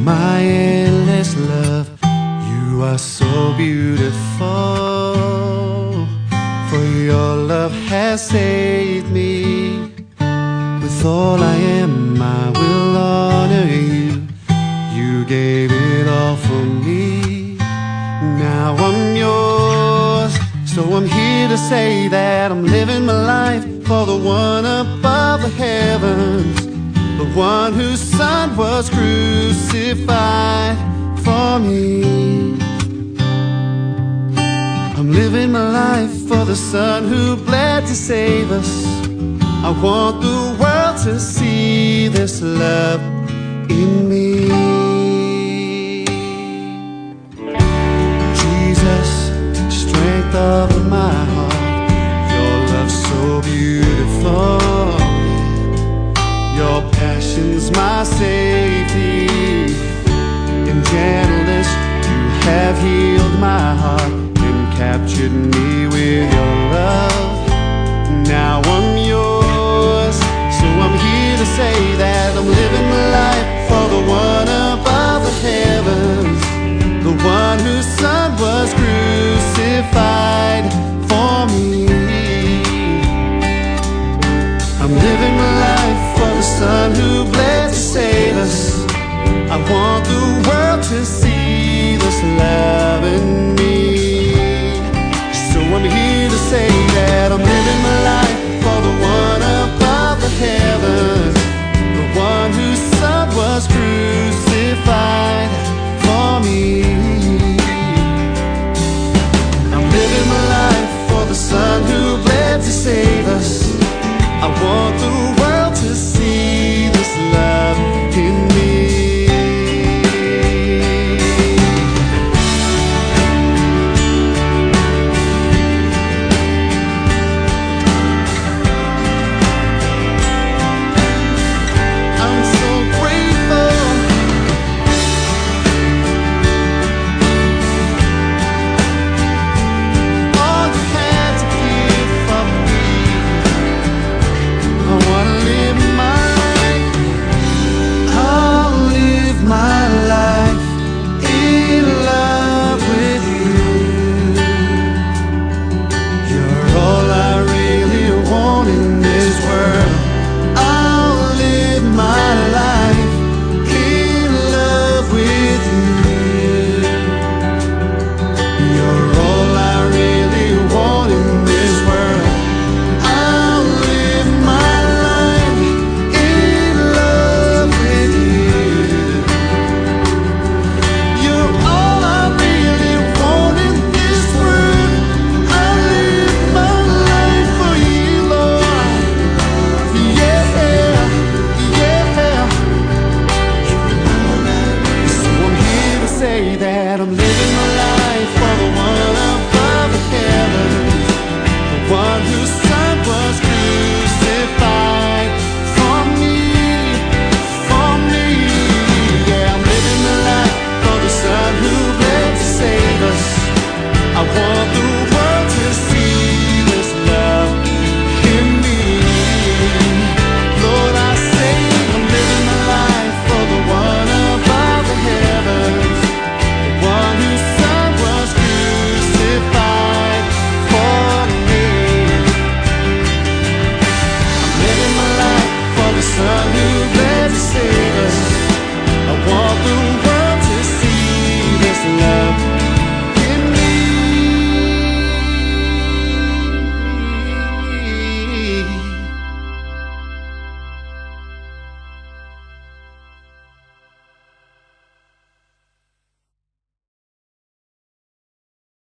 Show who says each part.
Speaker 1: my endless love, you are so beautiful. For your love has saved me. With all I am, I will honor you. You gave it all for me. Now I'm yours, so I'm here to say that I'm living my life for the one above the heavens, the one whose son was crucified for me. I'm living my life for the son who bled to save us. I want the world to see this love in me. Jesus, strength of my heart, your love's so beautiful. Your passion's my safety. In gentleness, you have healed my heart and captured me with your love. Now I'm yours, so I'm here to say that I'm living my life for the one above the heavens, the one whose son was crucified for me. I'm living my life for the son who bled to save us. I want the world to see